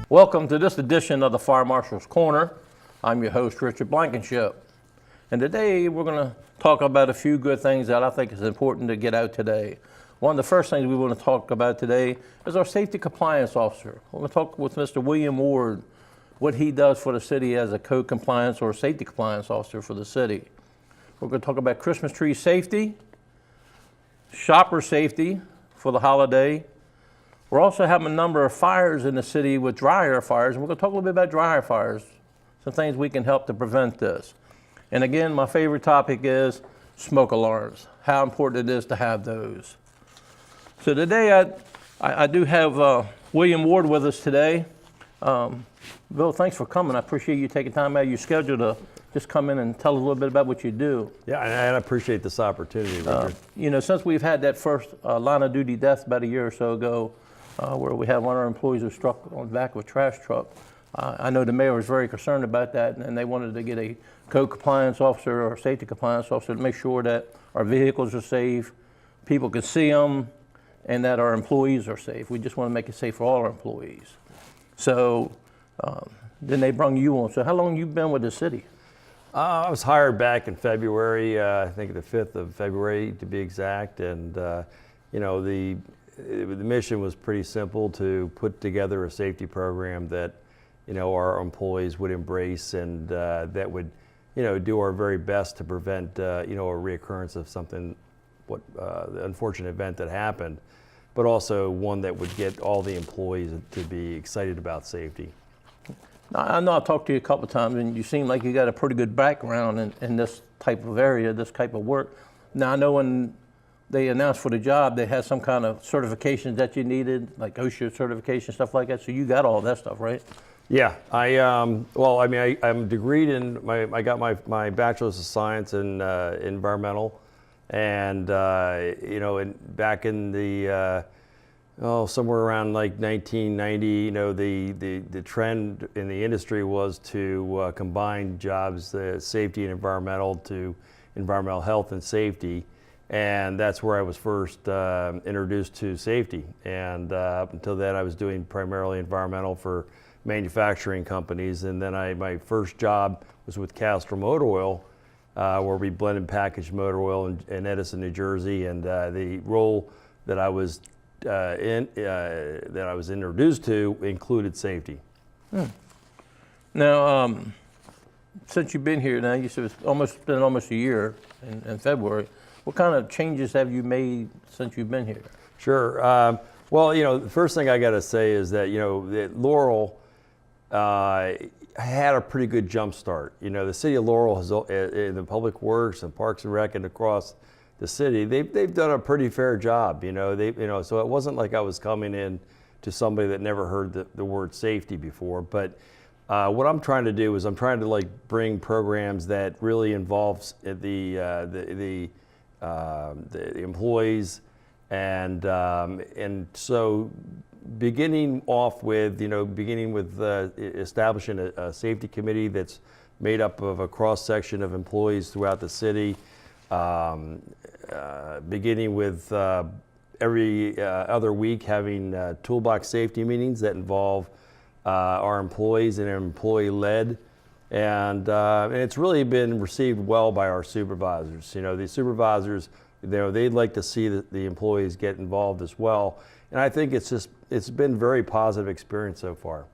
Welcome to this edition of the Fire Marshal's Corner. I'm your host, Richard Blankenship. And today we're going to talk about a few good things that I think is important to get out today. One of the first things we want to talk about today is our safety compliance officer. We're going to talk with Mr. William Ward, what he does for the city as a code compliance or safety compliance officer for the city. We're going to talk about Christmas tree safety, shopper safety for the holiday. We're also having a number of fires in the city with dry air fires, and we're going to talk a little bit about dry air fires, some things we can help to prevent this. And again, my favorite topic is smoke alarms, how important it is to have those. So today I do have William Ward with us today. Bill, thanks for coming. I appreciate you taking time out of your schedule to just come in and tell us a little bit about what you do. Yeah, and I appreciate this opportunity, Richard. Since we've had that first line of duty death about a year or so ago, where we had one of our employees who struck on the back of a trash truck, I know the mayor was very concerned about that, and they wanted to get a code compliance officer or safety compliance officer to make sure that our vehicles are safe, people can see them, and that our employees are safe. We just want to make it safe for all our employees. So then they brought you on. So how long have you been with the city? I was hired back in February, I think the 5th of February to be exact, and the mission was pretty simple, to put together a safety program that our employees would embrace, and that would do our very best to prevent a reoccurrence of something, the unfortunate event that happened, but also one that would get all the employees to be excited about safety. I know I've talked to you a couple of times, and you seem like you got a pretty good background in this type of area, this type of work. Now I know when they announced for the job, they had some kind of certifications that you needed, like OSHA certification, stuff like that. So you got all that stuff, right? Yeah, I'm degreed in, I got my bachelor's of science in environmental, and back in the somewhere around like 1990, the trend in the industry was to combine jobs, safety and environmental, to environmental health and safety. And that's where I was first introduced to safety. And up until then, I was doing primarily environmental for manufacturing companies. And then my first job was with Castrol Motor Oil, where we blend and package motor oil in Edison, New Jersey. And the role that I was introduced to included safety. Now, since you've been here now, you said it's been almost a year in February. What kind of changes have you made since you've been here? Sure. The first thing I got to say is that, that Laurel had a pretty good jump start. The city of Laurel has, in the public works and parks and rec and across the city, they've done a pretty fair job. So it wasn't like I was coming in to somebody that never heard the word safety before. But what I'm trying to do is I'm trying to bring programs that really involves the employees, and so beginning with establishing a safety committee that's made up of a cross section of employees throughout the city, beginning with every other week having toolbox safety meetings that involve our employees and employee-led. And it's really been received well by our supervisors. The supervisors, they'd like to see the employees get involved as well. And I think it's been a very positive experience so far.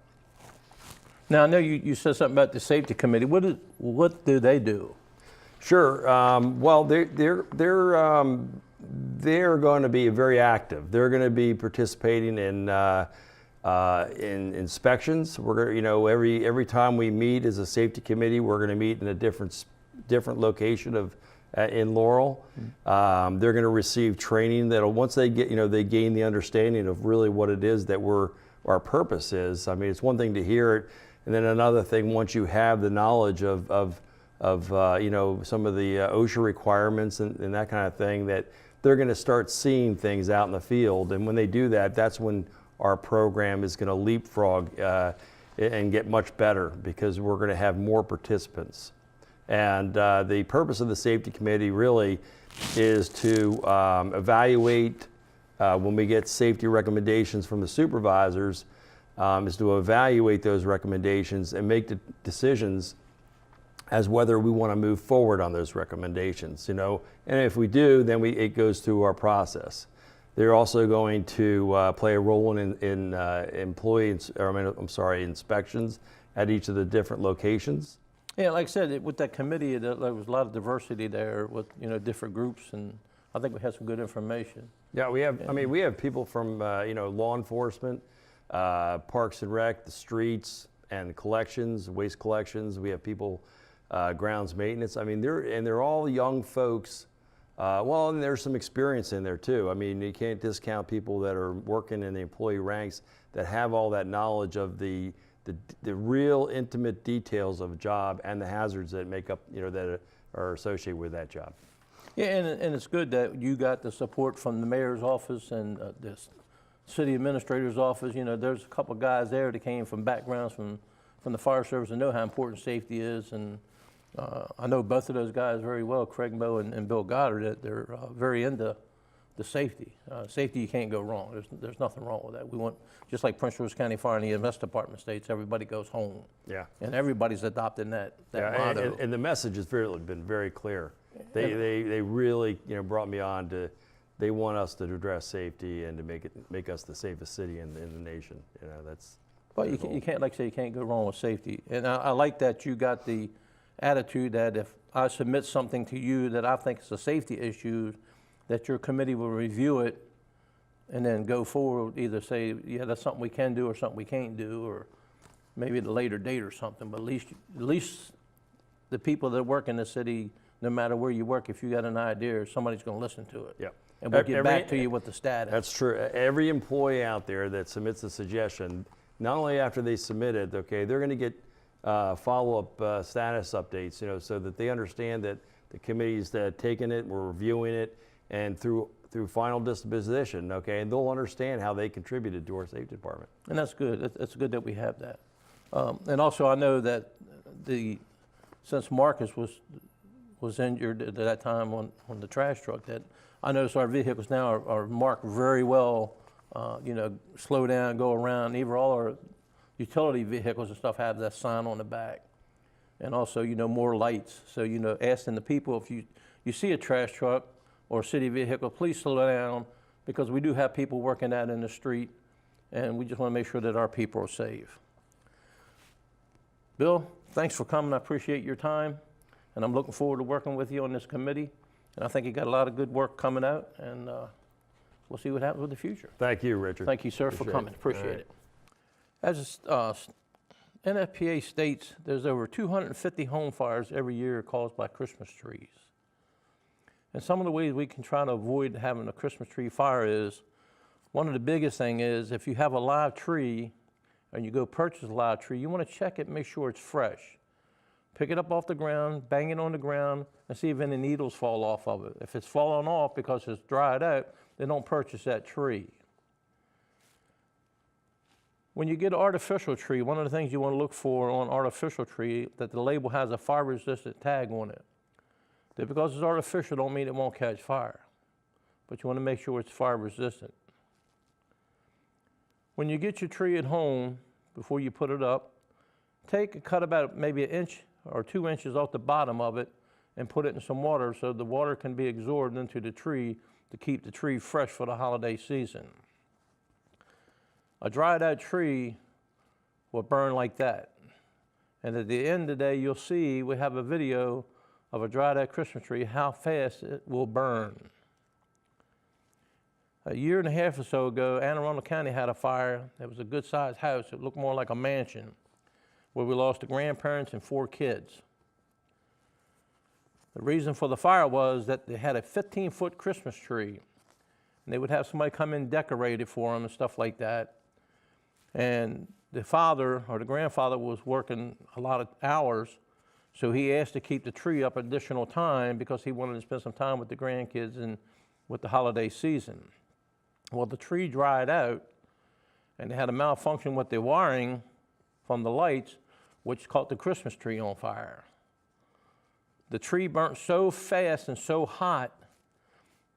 Now I know you said something about the safety committee. What do they do? Sure. They're going to be very active. They're going to be participating in inspections. We're every time we meet as a safety committee, we're going to meet in a different location in Laurel. They're going to receive training that once they gain the understanding of really what it is that our purpose is. I mean, it's one thing to hear it, and then another thing once you have the knowledge of some of the OSHA requirements and that kind of thing, that they're going to start seeing things out in the field. And when they do that, that's when our program is going to leapfrog and get much better, because we're going to have more participants. And the purpose of the safety committee really is to evaluate when we get safety recommendations from the supervisors, is to evaluate those recommendations and make the decisions as whether we want to move forward on those recommendations, and if we do, then it goes through our process. They're also going to play a role in inspections at each of the different locations. Yeah, like I said, with that committee, there was a lot of diversity there with different groups, and I think we had some good information. Yeah, we have. I mean, we have people from law enforcement, Parks and Rec, the streets, and collections, waste collections. We have people, grounds maintenance. I mean, they're all young folks. Well, and there's some experience in there too. I mean, you can't discount people that are working in the employee ranks that have all that knowledge of the real intimate details of a job and the hazards that make up, that are associated with that job. Yeah, and it's good that you got the support from the mayor's office and the city administrator's office. There's a couple of guys there that came from backgrounds from the fire service and know how important safety is. And I know both of those guys very well, Craig Moe and Bill Goddard, that they're very into the safety. Safety, you can't go wrong. There's nothing wrong with that. We want, just like Prince George's County Fire and the EMS Department states, everybody goes home. Yeah. And everybody's adopting that motto. And the message has been very clear. They really brought me on to. They want us to address safety and to make us the safest city in the nation. That's. Well, you can't, like I say, you can't go wrong with safety. And I like that you got the attitude that if I submit something to you that I think is a safety issue, that your committee will review it and then go forward, either say, yeah, that's something we can do or something we can't do, or maybe at a later date or something. But at least the people that work in the city, no matter where you work, if you got an idea, somebody's going to listen to it. Yeah. And we'll get back to you with the status. That's true. Every employee out there that submits a suggestion, not only after they submit it, okay, they're going to get follow-up status updates, so that they understand that the committee's taken it, we're reviewing it, and through final disposition, okay, and they'll understand how they contributed to our safety department. And that's good. It's good that we have that. And also, I know that since Marcus was injured at that time on the trash truck, that I notice our vehicles now are marked very well. Slow down, go around. Even all our utility vehicles and stuff have that sign on the back. And also, more lights. So, asking the people, if you see a trash truck or a city vehicle, please slow down, because we do have people working out in the street, and we just want to make sure that our people are safe. Bill, thanks for coming. I appreciate your time, and I'm looking forward to working with you on this committee. And I think you got a lot of good work coming out, and we'll see what happens with the future. Thank you, Richard. Thank you, sir, for coming. Appreciate it. As NFPA states, there's over 250 home fires every year caused by Christmas trees. And some of the ways we can try to avoid having a Christmas tree fire is, one of the biggest thing is, if you have a live tree and you go purchase a live tree, you want to check it and make sure it's fresh. Pick it up off the ground, bang it on the ground, and see if any needles fall off of it. If it's fallen off because it's dried out, then don't purchase that tree. When you get an artificial tree, one of the things you want to look for on artificial tree, that the label has a fire-resistant tag on it. That because it's artificial don't mean it won't catch fire, but you want to make sure it's fire-resistant. When you get your tree at home, before you put it up, cut about maybe 1 inch or 2 inches off the bottom of it and put it in some water so the water can be absorbed into the tree to keep the tree fresh for the holiday season. A dried out tree will burn like that. And at the end of the day, you'll see, we have a video of a dried out Christmas tree, how fast it will burn. A year and a half or so ago, Anne Arundel County had a fire. It was a good sized house. It looked more like a mansion, where we lost the grandparents and 4 kids. The reason for the fire was that they had a 15-foot Christmas tree, and they would have somebody come in and decorate it for them and stuff like that. And the father or the grandfather was working a lot of hours, so he asked to keep the tree up additional time because he wanted to spend some time with the grandkids and with the holiday season. Well, the tree dried out, and they had a malfunction with the wiring from the lights, which caught the Christmas tree on fire. The tree burnt so fast and so hot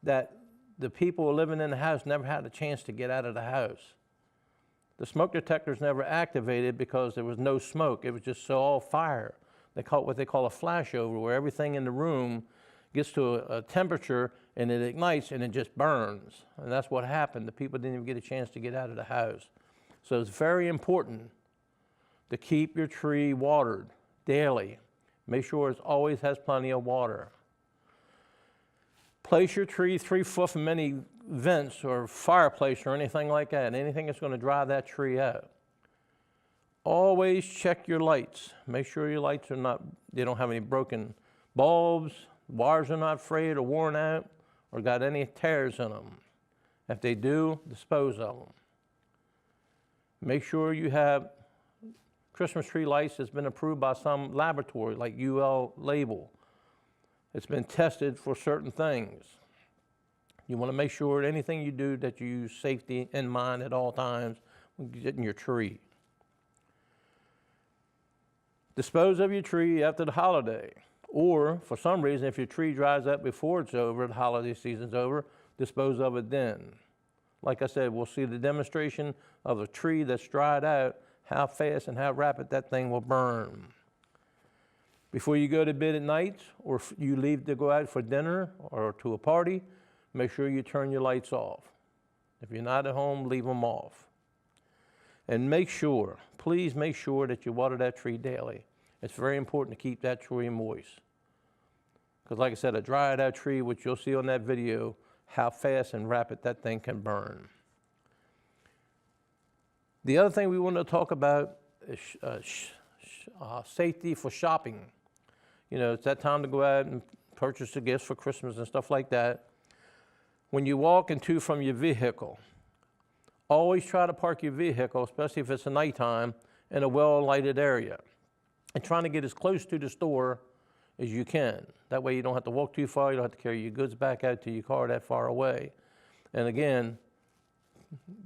that the people living in the house never had a chance to get out of the house. The smoke detectors never activated because there was no smoke. It was just all fire. They call it what they call a flashover, where everything in the room gets to a temperature and it ignites and it just burns. And that's what happened. The people didn't even get a chance to get out of the house. So it's very important to keep your tree watered daily. Make sure it always has plenty of water. Place your tree 3 foot from any vents or fireplace or anything like that, anything that's going to dry that tree out. Always check your lights. Make sure your lights they don't have any broken bulbs, wires are not frayed or worn out, or got any tears in them. If they do, dispose of them. Make sure you have Christmas tree lights that's been approved by some laboratory like UL Label. It's been tested for certain things. You want to make sure anything you do that you use safety in mind at all times when getting your tree. Dispose of your tree after the holiday. Or, for some reason, if your tree dries up before it's over, the holiday season's over, dispose of it then. Like I said, we'll see the demonstration of a tree that's dried out, how fast and how rapid that thing will burn. Before you go to bed at night, or if you leave to go out for dinner or to a party, make sure you turn your lights off. If you're not at home, leave them off. And make sure, please make sure that you water that tree daily. It's very important to keep that tree moist. Because like I said, a dried out tree, which you'll see on that video, how fast and rapid that thing can burn. The other thing we want to talk about is safety for shopping. You know, it's that time to go out and purchase the gifts for Christmas and stuff like that. When you walk from your vehicle, always try to park your vehicle, especially if it's a nighttime, in a well-lighted area. And trying to get as close to the store as you can. That way you don't have to walk too far, you don't have to carry your goods back out to your car that far away. And again,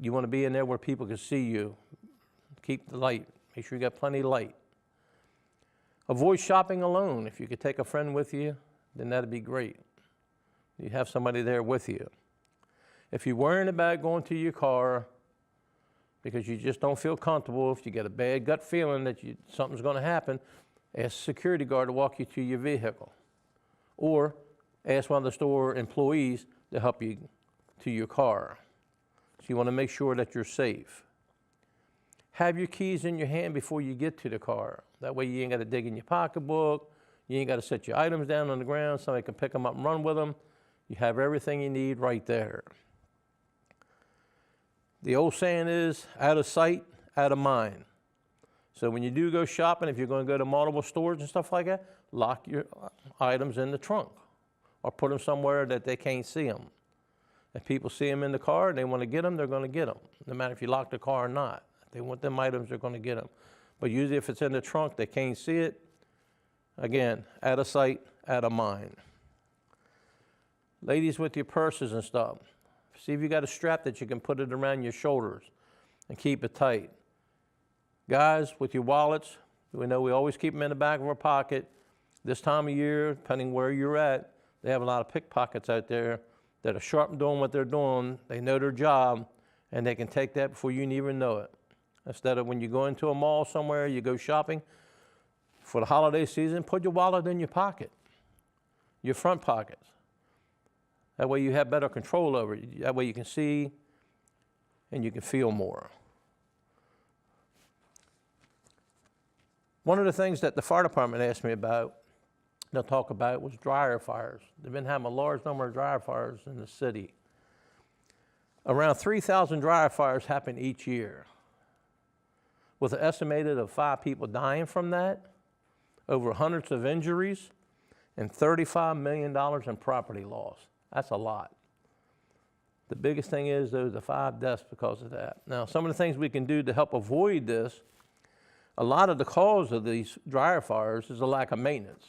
you want to be in there where people can see you. Keep the light. Make sure you got plenty of light. Avoid shopping alone. If you could take a friend with you, then that'd be great. You have somebody there with you. If you're worrying about going to your car because you just don't feel comfortable, if you get a bad gut feeling that something's going to happen, ask a security guard to walk you to your vehicle. Or ask one of the store employees to help you to your car. So you want to make sure that you're safe. Have your keys in your hand before you get to the car. That way you ain't got to dig in your pocketbook. You ain't got to set your items down on the ground. Somebody can pick them up and run with them. You have everything you need right there. The old saying is, out of sight, out of mind. So when you do go shopping, if you're going to go to multiple stores and stuff like that, lock your items in the trunk or put them somewhere that they can't see them. If people see them in the car and they want to get them, they're going to get them, no matter if you lock the car or not. If they want them items, they're going to get them. But usually if it's in the trunk, they can't see it. Again, out of sight, out of mind. Ladies with your purses and stuff, see if you got a strap that you can put it around your shoulders and keep it tight. Guys, with your wallets, we know we always keep them in the back of our pocket. This time of year, depending where you're at, they have a lot of pickpockets out there that are sharp doing what they're doing. They know their job, and they can take that before you even know it. Instead of when you go into a mall somewhere, you go shopping, for the holiday season, put your wallet in your pocket, your front pockets. That way you have better control over it. That way you can see and you can feel more. One of the things that the fire department asked me about, they'll talk about, was dryer fires. They've been having a large number of dryer fires in the city. Around 3,000 dryer fires happen each year, with an estimated of 5 people dying from that, over hundreds of injuries, and $35 million in property loss. That's a lot. The biggest thing is, though, the 5 deaths because of that. Now, some of the things we can do to help avoid this, a lot of the cause of these dryer fires is a lack of maintenance.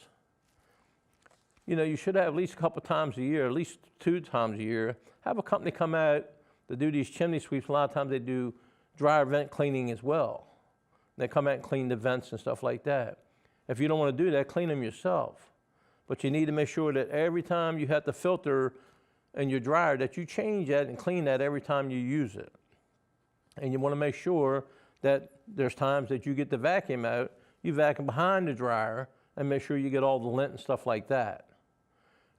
You know, you should have at least a couple times a year, at least 2 times a year, have a company come out to do these chimney sweeps. A lot of times they do dryer vent cleaning as well. They come out and clean the vents and stuff like that. If you don't want to do that, clean them yourself. But you need to make sure that every time you have the filter in your dryer, that you change that and clean that every time you use it. And you want to make sure that there's times that you get the vacuum out, you vacuum behind the dryer and make sure you get all the lint and stuff like that.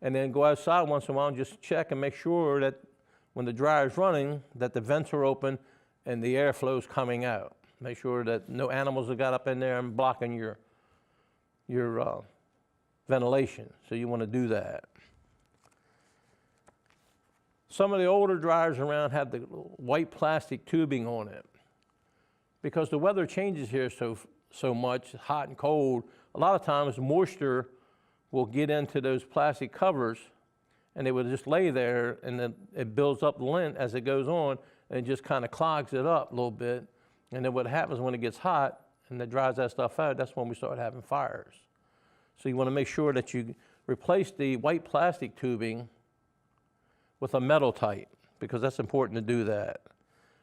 And then go outside once in a while and just check and make sure that when the dryer is running, that the vents are open and the airflow is coming out. Make sure that no animals have got up in there and blocking your ventilation. So you want to do that. Some of the older dryers around have the white plastic tubing on it. Because the weather changes here so much, hot and cold, a lot of times moisture will get into those plastic covers and they would just lay there, and then it builds up lint as it goes on, and it just kind of clogs it up a little bit. And then what happens when it gets hot and it dries that stuff out, that's when we start having fires. So you want to make sure that you replace the white plastic tubing with a metal type, because that's important to do that.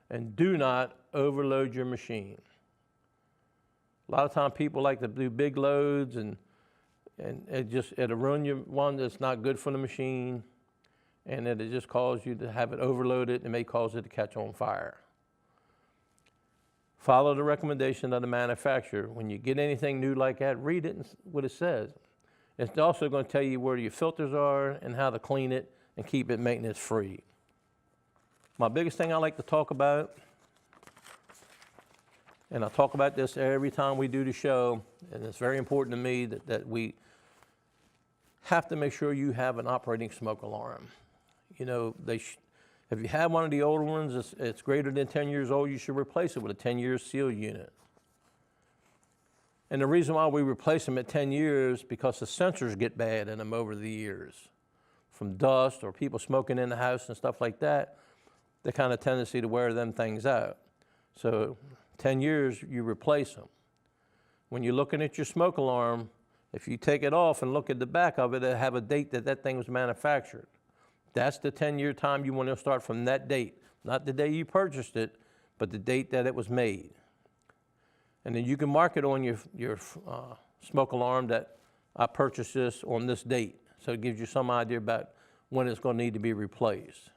And do not overload your machine. A lot of times people like to do big loads, and it'll ruin your one that's not good for the machine, and it'll just cause you to have it overloaded and may cause it to catch on fire. Follow the recommendation of the manufacturer. When you get anything new like that, read it and what it says. It's also going to tell you where your filters are and how to clean it and keep it maintenance free. My biggest thing I like to talk about, and I talk about this every time we do the show, and it's very important to me that we have to make sure you have an operating smoke alarm. You know, if you have one of the older ones, it's greater than 10 years old, you should replace it with a 10-year seal unit. And the reason why we replace them at 10 years, because the sensors get bad in them over the years. From dust or people smoking in the house and stuff like that, the kind of tendency to wear them things out. So 10 years, you replace them. When you're looking at your smoke alarm, if you take it off and look at the back of it, it'll have a date that thing was manufactured. That's the 10-year time you want to start from that date. Not the day you purchased it, but the date that it was made. And then you can mark it on your smoke alarm that I purchased this on this date. So it gives you some idea about when it's going to need to be replaced.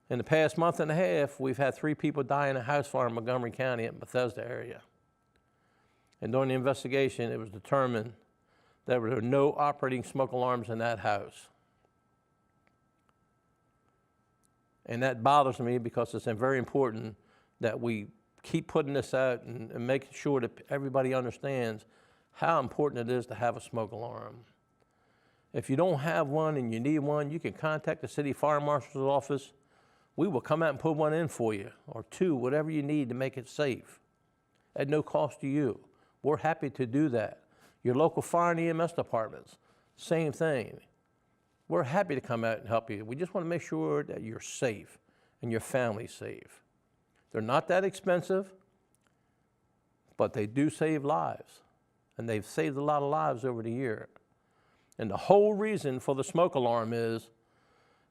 In the past month and a half, we've had 3 people die in a house fire in Montgomery County in Bethesda area. And during the investigation, it was determined there were no operating smoke alarms in that house. And that bothers me because it's very important that we keep putting this out and making sure that everybody understands how important it is to have a smoke alarm. If you don't have one and you need one, you can contact the city fire marshal's office. We will come out and put one in for you, or 2, whatever you need to make it safe, at no cost to you. We're happy to do that. Your local fire and EMS departments, same thing. We're happy to come out and help you. We just want to make sure that you're safe and your family's safe. They're not that expensive, but they do save lives. And they've saved a lot of lives over the year. And the whole reason for the smoke alarm is,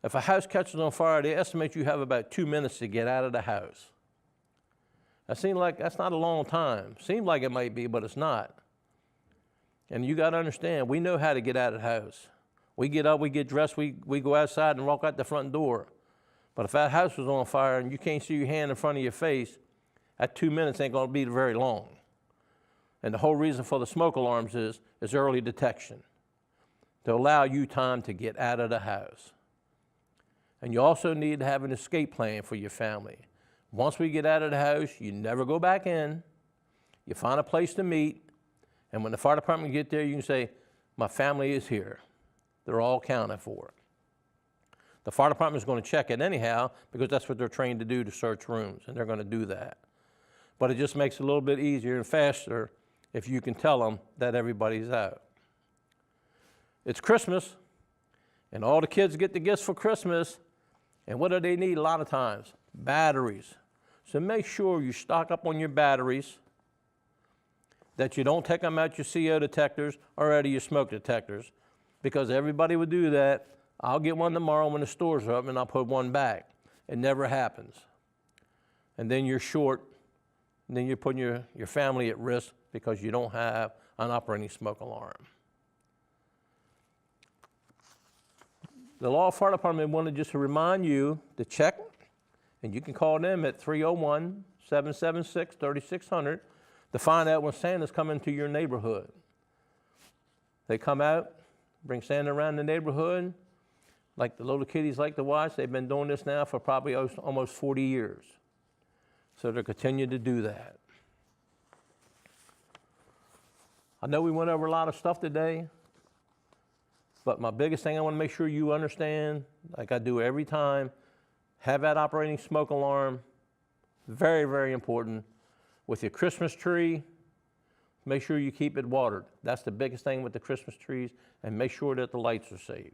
if a house catches on fire, they estimate you have about 2 minutes to get out of the house. That seems like that's not a long time. Seems like it might be, but it's not. And you got to understand, we know how to get out of the house. We get up, we get dressed, we go outside and walk out the front door. But if that house was on fire and you can't see your hand in front of your face, that 2 minutes ain't going to be very long. And the whole reason for the smoke alarms is early detection, to allow you time to get out of the house. And you also need to have an escape plan for your family. Once we get out of the house, you never go back in. You find a place to meet. And when the fire department get there, you can say, my family is here. They're all accounted for. The fire department is going to check it anyhow, because that's what they're trained to do, to search rooms, and they're going to do that. But it just makes it a little bit easier and faster if you can tell them that everybody's out. It's Christmas, and all the kids get the gifts for Christmas. And what do they need a lot of times? Batteries. So make sure you stock up on your batteries, that you don't take them out your CO detectors or out of your smoke detectors, because everybody would do that. I'll get one tomorrow when the store's up and I'll put one back. It never happens. And then you're short, and then you're putting your family at risk because you don't have an operating smoke alarm. The Laurel Fire Department wanted just to remind you to check And you can call them at 301-776-3600 to find out when Santa's coming to your neighborhood. They come out, bring Santa around the neighborhood, like the little kiddies like to watch. They've been doing this now for probably almost 40 years. So they'll continue to do that. I know we went over a lot of stuff today, but my biggest thing I want to make sure you understand, like I do every time, have that operating smoke alarm. Very, very important. With your Christmas tree, make sure you keep it watered. That's the biggest thing with the Christmas trees, and make sure that the lights are safe.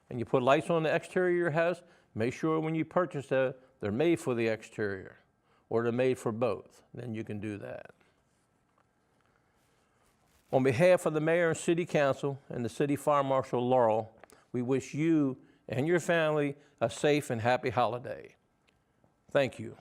And you put lights on the exterior of your house, make sure when you purchase that, they're made for the exterior, or they're made for both. Then you can do that. On behalf of the Mayor and City Council and the City Fire Marshal Laurel, we wish you and your family a safe and happy holiday. Thank you.